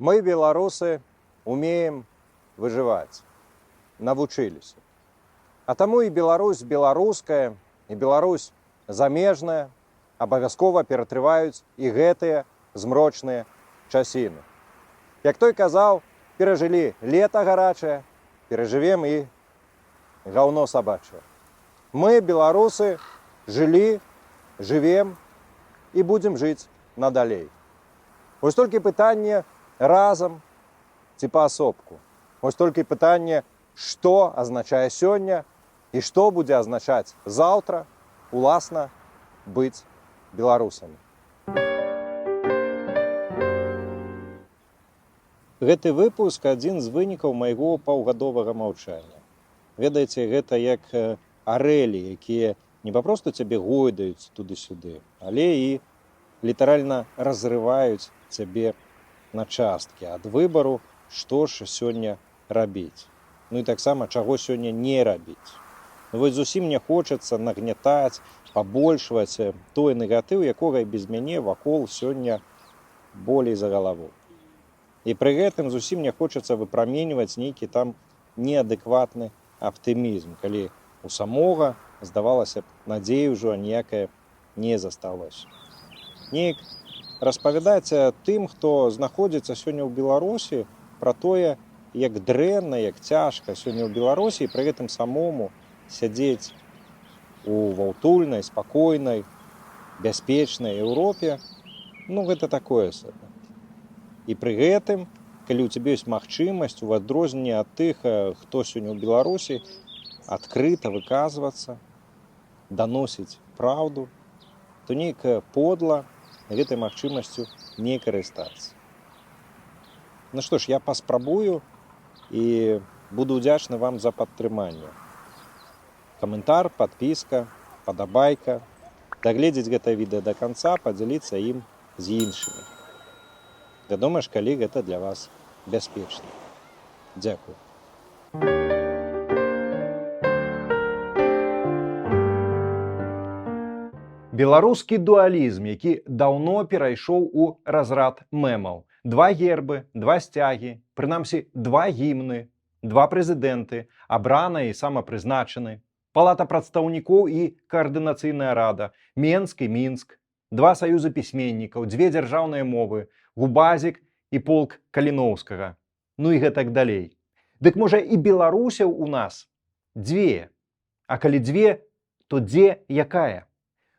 Мы, белорусы, умеем выживать, навучились. А тому і Беларусь беларуская, і Беларусь замежная абавязкова ператрываюць і гэтыя змрочныя часіны. Як той казаў, перажылі лета гарачае, перажывем і гаўно сабачае. Мы, беларусы, жылі, жывем і будзем жыць надалей. Вось толькі пытанне разам ці паасобку. Вось толькі пытанне, што азначае сёння і што будзе азначаць заўтра, уласна, быць беларусамі. Гэты выпуск адзін з вынікаў майго паўгадовага маўчання. Ведаеце, гэта як арэлі, якія не папросту цябе гойдаюць туды-сюды, але і літаральна разрываюць цябе на часткі ад выбару, што ж сёння рабіць. Ну і таксама, чаго сёння не рабіць. Вось зусім не хочацца нагнятаць, пабольшваць той негатыў, якога і без мяне вакол сёння болей за галаву. І пры гэтым зусім не хочацца выпраменьваць нейкі там неадэкватны аптымізм, калі у самога, здавалася б, надзеі ўжо ніякая не засталося. Неяк распавядаць тым, хто знаходзіцца сёння ў Беларусі, пра тое, як дрэнна, як цяжка сёння ў Беларусі, і пры гэтым самому сядзець у ваўтульнай, спакойнай, бяспечнай Еўропе, ну гэта такое сабе. І пры гэтым, калі ў цябе ёсць магчымасць, у адрозненне ад тых, хто сёння ў Беларусі, адкрыта выказвацца, даносіць праўду, то неяк подла гэтай магчымасцю не карыстацца. Ну што ж, я паспрабую і буду ўдзячны вам за падтрыманне. Каментар, падпіска, падабайка, дагледзець гэта відэа да канца, падзяліцца ім з іншымі. Вядома ж, калі гэта для вас бяспечна. Дзякуй. Беларускі дуалізм, які даўно перайшоў у разрад мемаў. Два гербы, два сцягі, прынамсі, два гімны, два прэзідэнты, абраны і самапрызначаны, палата прадстаўнікоў і каардынацыйная рада, Менск і Мінск, два саюзы пісьменнікаў, дзве дзяржаўныя мовы, Губазік і полк Каліноўскага, ну і гэтак далей. Дык можа і беларусяў у нас дзве, а калі дзве, то дзе якая?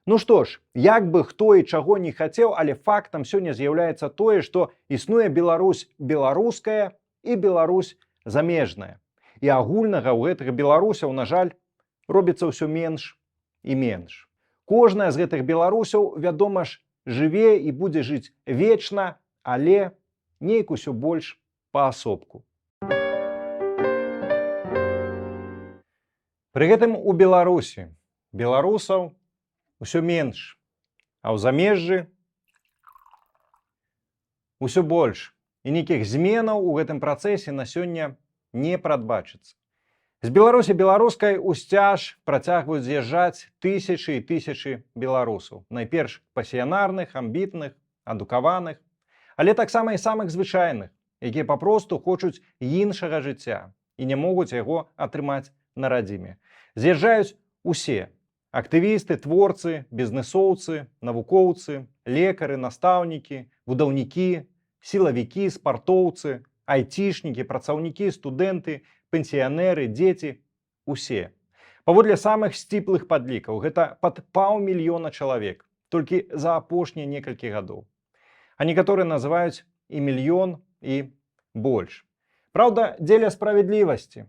Ну што ж, як бы хто і чаго не хацеў, але фактам сёння з'яўляецца тое, што існуе Беларусь беларуская і Беларусь замежная. І агульнага ў гэтых беларусяў, на жаль, робіцца ўсё менш і менш. Кожная з гэтых беларусяў, вядома ж, жыве і будзе жыць вечна, але неяк усё больш паасобку. Пры гэтым у Беларусі беларусаў усё менш, а ў замежжы усё больш. І нейкіх зменаў у гэтым працэсе на сёння не прадбачыцца. З Беларусі беларускай у сцяж працягваюць з'язджаць тысячы і тысячы беларусаў. Найперш пасіянарных, амбітных, адукаваных, але таксама і самых звычайных, якія папросту хочуць іншага жыцця і не могуць яго атрымаць на радзіме. З'язджаюць усе. Актывісты, творцы, бізнесоўцы, навукоўцы, лекары, настаўнікі, будаўнікі, сілавікі, спартоўцы, айцішнікі, працаўнікі, студэнты, пенсіянеры, дзеці, усе. Паводле самых сціплых падлікаў, гэта пад 500 000 чалавек, толькі за апошнія некалькі гадоў. А некаторыя называюць і 1 000 000 і больш. Праўда, дзеля справядлівасці.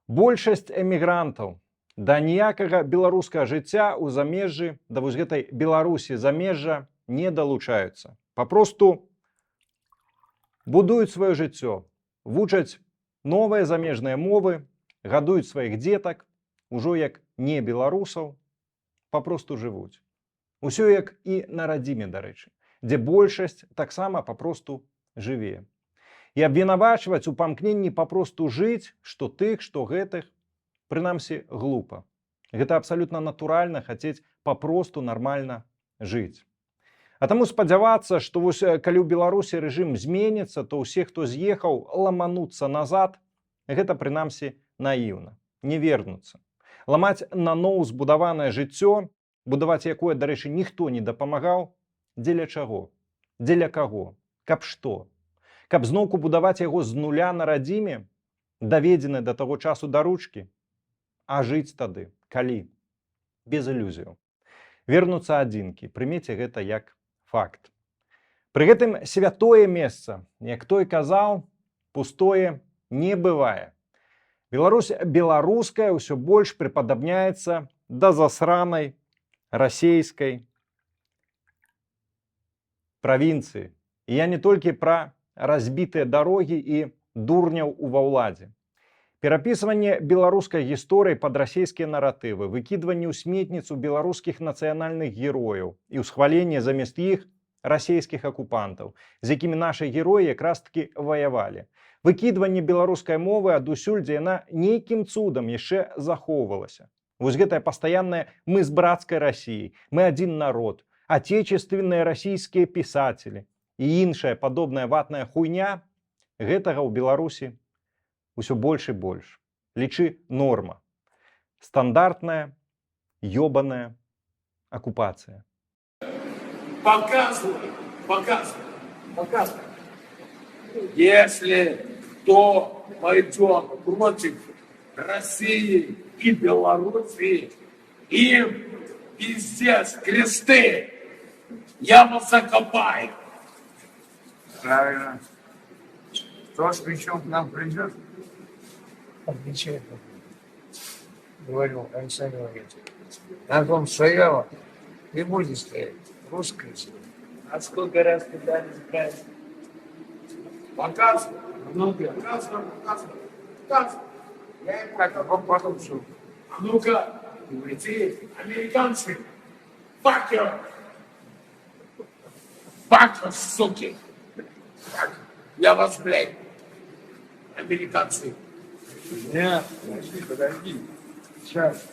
Большасць эмігрантаў да ніякага беларускага жыцця ў замежжы, да вось гэтай Беларусі замежжа не далучаюцца. Папросту будуюць сваё жыццё, вучаць новыя замежныя мовы, гадуюць сваіх дзетак, ужо як не беларусаў, папросту жывуць. Усё як і на радзіме, дарэчы, дзе большасць таксама папросту жыве. І абвінавачваць у памкненні папросту жыць, што тых, што гэтых, прынамсі, глупа. Гэта абсалютна натуральна хацець папросту нармальна жыць. А таму спадзявацца, што вось калі ў Беларусі рэжым зменіцца, то ўсе, хто з'ехаў, ламануцца назад, гэта прынамсі наіўна, не вернуцца. Ламаць наноў збудаванае жыццё, будаваць якое, дарэчы, ніхто не дапамагаў, дзеля чаго? Дзеля каго? Каб што? Каб зноўку будаваць яго з нуля на радзіме, даведзены да таго часу да ручкі? А жыць тады, калі? Без ілюзіяў. Вернуцца адзінкі, прымеце гэта як факт. Пры гэтым святое месца, як той казаў, пустое не бывае. Беларусь беларуская ўсё больш прыпадабняецца да засранай расейскай правінцыі. І я не толькі пра разбітыя дарогі і дурняў ува ўладзе. Перапісванне беларускай гісторыі пад расійскія наратывы, выкідванне ў сметніцу беларускіх нацыянальных герояў і ўсхваленне замест іх расійскіх акупантаў, з якімі нашы героі якраз-такі ваявалі. Выкідванне беларускай мовы адусюль, дзе яна нейкім цудам яшчэ захоўвалася. Вось гэтае пастаяннае «мы з брацкай Расіі», «мы адзін народ», «отечественныя расійскія пісацелі» і іншая падобная ватная хуйня, гэтага ў Беларусі усё больш і больш. Лічы норма. Стандартная, ёбаная акупацыя. Показывай. Если кто пойдет против России и Белоруссии, им пиздец, кресты, я вас закопаю. Правильно. Кто с мечом к нам придет? Отвечает. Говорю, Александр Валерьевич, На том стояла и будет стоять. Русская земля. а сколько раз пытались брать? Показывай. Показывай. Я им как потом все. А ну-ка, эти американцы, fuck you, суки. Я вас, блядь, американцы. Нет, подожди. Сейчас.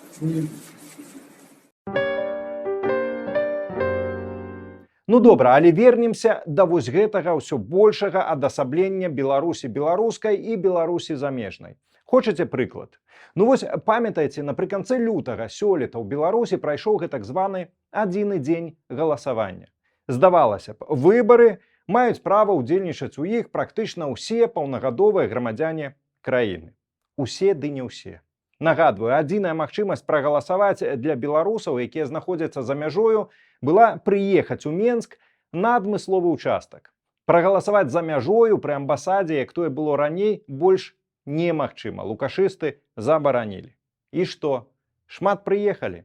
Ну добра, але вернемся да вось гэтага ўсё большага адасаблення Беларусі беларускай і Беларусі замежнай. Хочаце прыклад? Ну вось памятаеце, напрыканцы лютага сёлета ў Беларусі прайшоў гэтак званы адзіны дзень галасавання. Здавалася б, выбары маюць права ўдзельнічаць у іх практычна ўсе паўнагадовыя грамадзяне краіны. Усе ды не ўсе. Нагадваю, адзіная магчымасць прагаласаваць для беларусаў, якія знаходзяцца за мяжою, была прыехаць у Менск на адмысловы участак. Прагаласаваць за мяжою пры амбасадзе, як тое было раней, больш немагчыма. Лукашысты забаранілі. І што? Шмат прыехалі.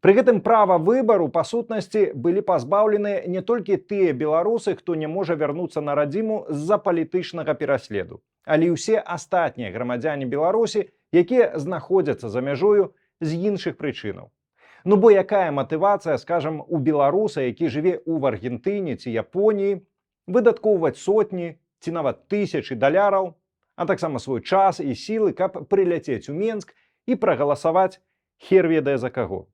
Пры гэтым права выбару, па сутнасці, былі пазбаўлены не толькі тыя беларусы, хто не можа вярнуцца на радзіму з-за палітычнага пераследу, але і ўсе астатнія грамадзяне Беларусі, якія знаходзяцца за мяжою з іншых прычынаў. Ну бо якая матывацыя, скажам, у беларуса, які жыве ў Аргентыне ці Японіі, выдаткоўваць сотні ці нават тысячы даляраў, а таксама свой час і сілы, каб прыляцець у Менск і прагаласаваць хер ведае за каго.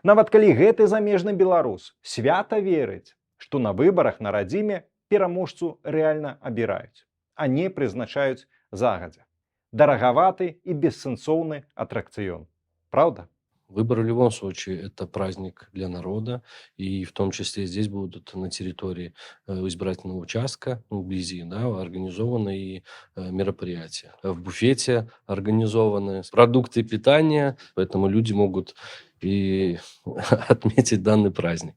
Нават калі гэты замежны беларус свята верыць, што на выбарах на радзіме пераможцу рэальна абіраюць, а не прызначаюць загадзя. Дарагаваты и бессенсовный аттракцион. Правда? Выборы в любом случае это праздник для народа, и в том числе здесь будут на территории избирательного участка, вблизи, да, организованы и мероприятия. В буфете организованы продукты питания, поэтому люди могут и отметить данный праздник.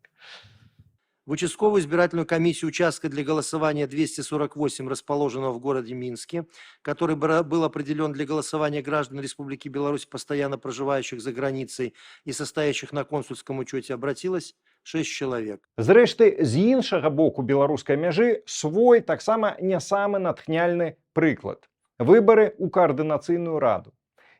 В участковую избирательную комиссию участка для голосования 248, расположенного в городе Минске, который был определен для голосования граждан Республики Беларусь, постоянно проживающих за границей и состоящих на консульском учете, обратилось 6 человек. Зрэшты, з іншага боку беларускай мяжы свой таксама не самы натхняльны прыклад. Выбары ў каардынацыйную раду.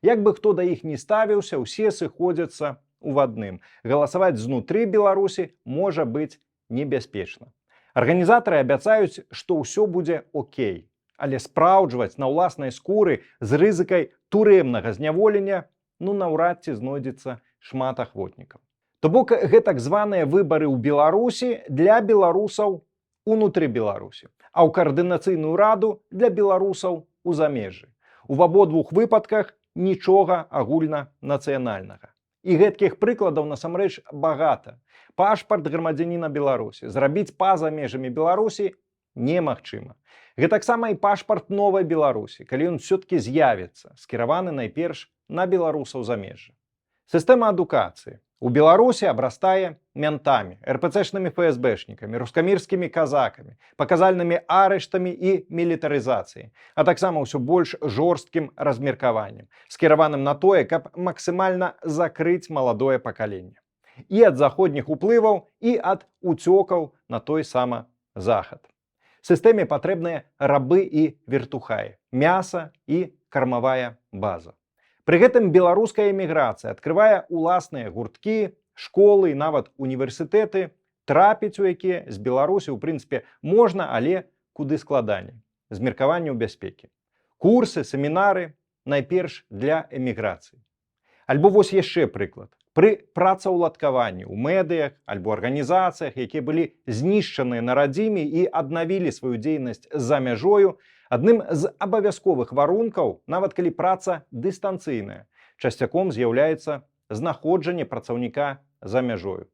Як бы хто да іх не ставіўся, усе сыходзяцца ў адным. Галасаваць знутры Беларусі можа быць небяспечна. Арганізатары абяцаюць, што ўсё будзе окей, але спраўджваць на ўласнай скуры з рызыкай турэмнага зняволення, ну наўрад ці знойдзецца шмат ахвотнікаў. То бок гэтак званыя выбары ў Беларусі для беларусаў унутры Беларусі, а ў каардынацыйную раду для беларусаў у замежжы. У абодвух выпадках нічога агульнанацыянальнага. І гэткіх прыкладаў насамрэч багата. Пашпарт грамадзяніна Беларусі зрабіць па-за межамі Беларусі немагчыма. Гэтаксама і пашпарт новай Беларусі, калі ён все-таки з'явіцца, скіраваны найперш на беларусаў замежжа. Сістэма адукацыі у Беларусі абрастае ментамі, РПЦшнымі ФСБшнікамі, рускамірскімі казакамі, паказальнымі арыштамі і мілітарызацыяй, а таксама ўсё больш жорсткім размеркаваннем, скіраваным на тое, каб максімальна закрыць маладое пакаленне. І ад заходніх уплываў, і ад уцёкаў на той сама захад. Сістэме патрэбныя рабы і вертухаі, мяса і кармавая база. Пры гэтым беларуская эміграцыя адкрывае уласныя гурткі, школы і нават універсітэты, трапіць у якія з Беларусі ў прынцыпе можна, але куды складаней, з меркаванняў бяспекі. Курсы, семінары найперш для эміграцыі. Альбо вось яшчэ прыклад. Пры працаўладкаванні ў медыях альбо арганізацыях, якія былі знішчаныя на радзіме і аднавілі сваю дзейнасць за мяжою, адным з абавязковых варункаў, нават калі праца дыстанцыйная, часцяком з'яўляецца знаходжанне працаўніка за мяжою.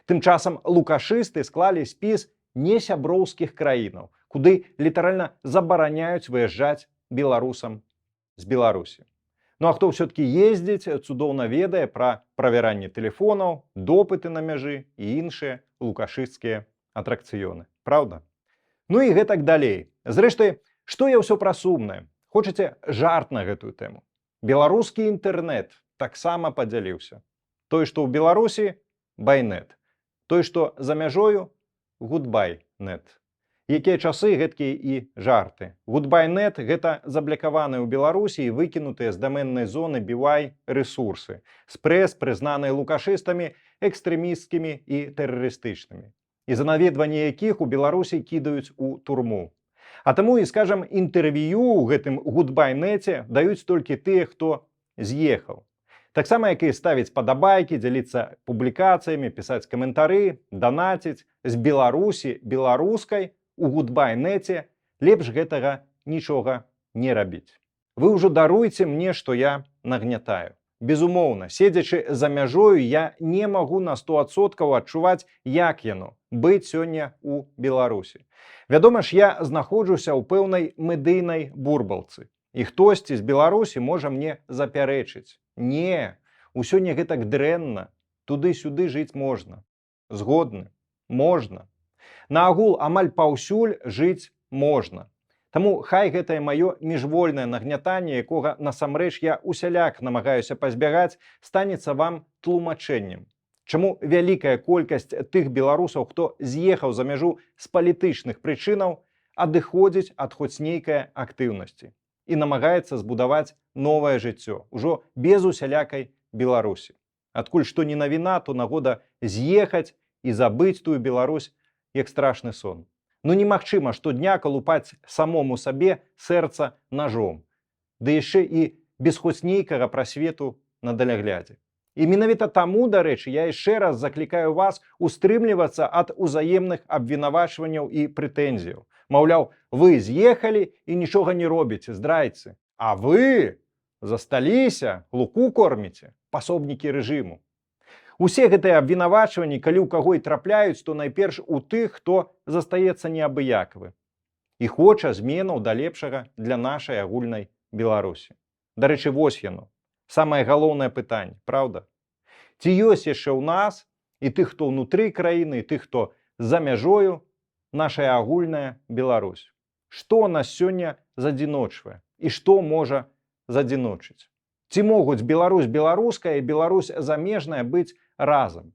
Тым часам лукашысты склалі спіс несяброўскіх краінаў, куды літаральна забараняюць выязджаць беларусам з Беларусі. Ну а хто все-таки ездзіць, цудоўна ведае пра правяранне тэлефонаў, допыты на мяжы і іншыя лукашысцкія атракцыёны. Праўда? Ну і гэтак далей. Зрэшты, што я ўсё пра сумнае? Хочаце жарт на гэтую тэму? Беларускі інтэрнэт таксама падзяліўся. Той, што ў Беларусі – байнет. Той, што за мяжою – гудбай-нет. Якія часы, гэткія і жарты. Гудбай-нет – гэта заблякаваныя ў Беларусі і выкінутыя з даменнай зоны BY рэсурсы. Спрэс, прызнаныя лукашыстамі, экстрэмісцкімі і тэрарыстычнымі. І за наведванне якіх у Беларусі кідаюць у турму. А таму і, скажам, інтэрв'ю ў гэтым гудбай-неце даюць толькі тыя, хто з'ехаў. Таксама, як і ставіць падабайкі, дзяліцца публікацыямі, пісаць каментары, данаціць з Беларусі беларускай у гудбай-неце лепш гэтага нічога не рабіць. Вы ўжо даруйце мне, што я нагнятаю. Безумоўна, седзячы за мяжою, я не магу на 100% адчуваць, як яно быць сёння ў Беларусі. Вядома ж, я знаходжуся ў пэўнай медыйнай бурбалцы. І хтосьці з Беларусі можа мне запярэчыць. Не, усё не гэтак дрэнна, туды-сюды жыць можна. Згодны? Можна. Наагул амаль паўсюль жыць можна. Таму хай гэтае маё міжвольнае нагнятанне, якога насамрэч я усяляк намагаюся пазбягаць, станецца вам тлумачэннем. Чаму вялікая колькасць тых беларусаў, хто з'ехаў за мяжу з палітычных прычынаў, адыходзіць ад хоць нейкай актыўнасці і намагаецца збудаваць новае жыццё, ужо без усялякай Беларусі. Адкуль што не навіна, то нагода з'ехаць і забыць тую Беларусь, як страшны сон. Ну немагчыма штодня калупаць самому сабе сэрца ножом, ды яшчэ і без хоць нейкага прасвету на даляглядзе. І менавіта таму, дарэчы, я яшчэ раз заклікаю вас устрымлівацца ад узаемных абвінавачванняў і прэтэнзіяў. Маўляў, вы з'ехалі і нічога не робіце, здрайцы. А вы засталіся, луку корміце, пасобнікі рэжыму. Усе гэтыя абвінавачванні, калі ў каго і трапляюць, то найперш у тых, хто застаецца неабыякавы і хоча зменаў да лепшага для нашай агульнай Беларусі. Дарэчы, вось яно. Самае галоўнае пытанне, праўда? Ці ёсць яшчэ ў нас і тых, хто ўнутры краіны, і тых, хто за мяжою, нашая агульная Беларусь? Што нас сёння задзіночвае і што можа задзіночыць? Ці могуць Беларусь беларуская і Беларусь замежная быць разам?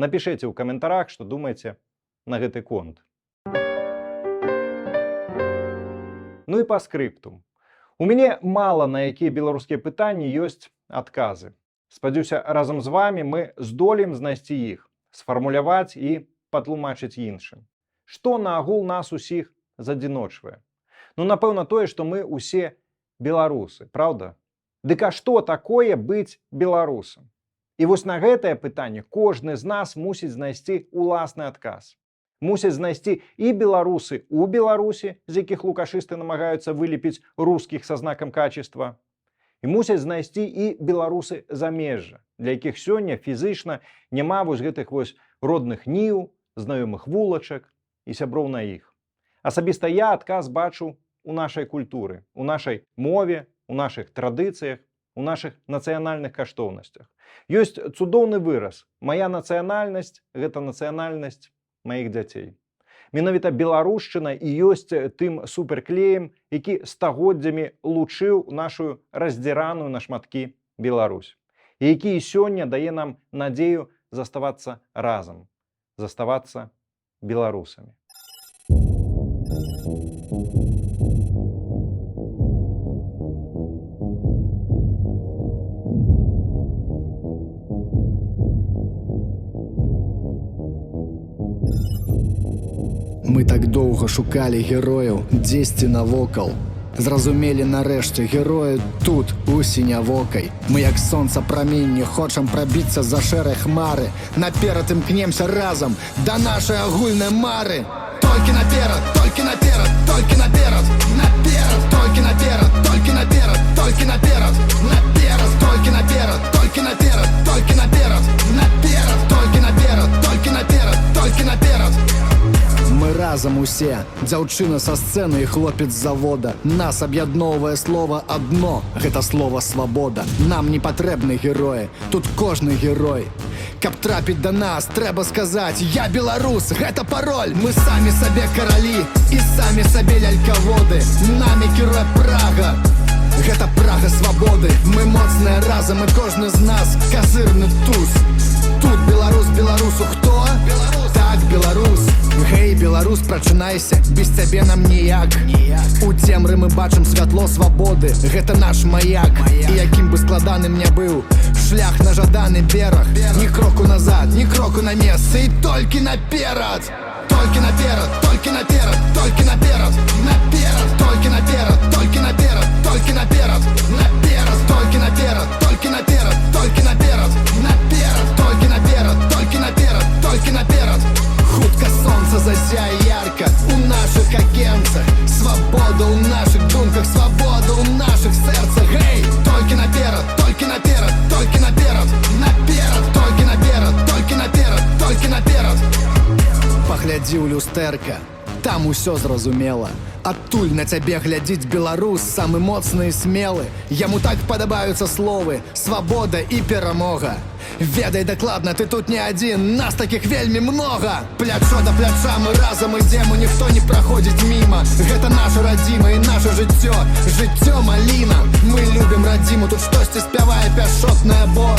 Напішыце ў каментарах, што думаеце на гэты конт. Ну і па скрыптум. У мяне мала на якія беларускія пытанні ёсць адказы. Спадзяюся, разам з вамі мы здолеем знайсці іх, сфармуляваць і патлумачыць іншым. Што наогул нас усіх задзіночвае? Ну, напэўна, тое, што мы усе беларусы, праўда? Дык а што такое быць беларусам? І вось на гэтае пытанне кожны з нас мусіць знайсці уласны адказ. Мусяць знайсці і беларусы у Беларусі, з якіх лукашысты намагаюцца вылепіць рускіх са знакам качества, і мусяць знайсці і беларусы замежжа, для якіх сёння фізычна няма вось гэтых вось родных ніў, знаёмых вулачак і сяброў на іх. Асабіста я адказ бачу у нашай культуры, у нашай мове, у нашых традыцыях, у нашых нацыянальных каштоўнасцях. Ёсць цудоўны выраз: мая нацыянальнасць – гэта нацыянальнасць маіх дзяцей. Менавіта беларушчына і ёсць тым суперклеем, які стагоддзямі лучыў нашу раздзіраную на шматкі Беларусь, і які і сёння дае нам надзею заставацца разам, заставацца беларусамі. Мы так доўга шукалі герояў дзесьці навокал. Зразумелі нарэшце, героі тут, у сінявокай. Мы як сонца праменні хочам прабіцца за шэрай хмары. Наперад імкнемся разам да нашай агульнай мары. Толькі наперад, толькі наперад, толькі наперад, наперад, толькі наперад, толькі наперад, толькі наперад, наперад, толькі наперад, толькі наперад, толькі наперад, наперад, толькі наперад, толькі наперад, толькі наперад. Мы разам усе, дзяўчына са сцэны і хлопец з завода. Нас аб'ядноўвае слова адно, гэта слова свабода. Нам не патрэбны героі, тут кожны герой. Каб трапіць да нас, трэба сказаць: я беларус, гэта пароль. Мы самі сабе каралі і самі сабе лялькаводы. Намі кіруе Прага, гэта Прага свабоды. Мы моцныя разам, і кожны з нас казырны туз. Тут беларус беларусу хто? Так, беларус. Гэй, беларус, прачынайся, без цябе нам ніяк. У цемры мы бачым святло свабоды, гэта наш маяк. І якім бы складаным не быў шлях на жаданы бераг, ні кроку назад, ні кроку на месца, і толькі наперад. Толькі наперад, толькі наперад, толькі наперад, наперад, толькі наперад, толькі наперад, толькі наперад, наперад, толькі наперад, толькі наперад, толькі наперад, наперад, толькі наперад, толькі наперад, толькі наперад. Хутка сонца засяе ярка у нашых акенцах. Свабода ў нашых думках, свабода ў нашых сэрцах. Гэй, толькі наперад, толькі наперад, толькі наперад, наперад, толькі наперад, толькі наперад, толькі наперад. Паглядзі ў люстэрка, там усё зразумела. Адтуль на цябе глядзіць беларус, самы моцны і смелы. Яму так падабаюцца словы свабода і перамога. Ведай дакладна, ты тут не адзін, нас такіх вельмі многа. Плячо да пляча мы разам ідзем, і ніхто не праходзіць міма. Гэта наша радзіма і наша жыццё, жыццё маліна. Мы любім радзіму, тут штосьці спявае пяшчотны абор.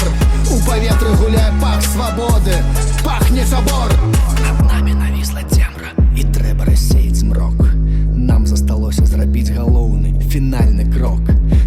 У паветры гуляе пах свабоды, пахне чабор. Над намі навісла цемра, і трэба рассеяць змрок. Нам засталося зрабіць галоўны, фінальны крок.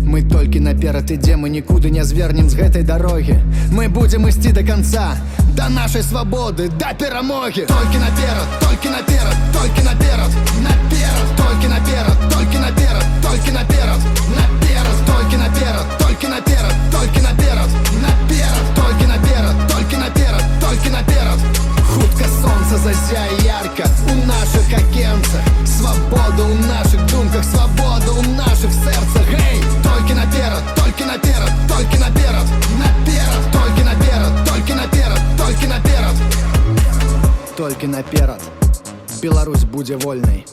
Мы толькі наперад ідзем і нікуды не звернем з гэтай дарогі. Мы будзем ісці да канца, да нашай свабоды, да перамогі. Толькі наперад, толькі наперад, толькі наперад, наперад, толькі наперад, толькі наперад, толькі наперад, наперад, толькі наперад, толькі наперад, толькі наперад, наперад, толькі наперад, толькі наперад, толькі наперад. Хутка сонца засяе ярка у нашых акенцах. Свабода ў нашых думках, свабода ў нашых сэрцах. Гэй, толькі наперад, толькі наперад, толькі наперад, наперад, толькі наперад, толькі наперад, толькі наперад. Толькі наперад Беларусь будзе вольнай.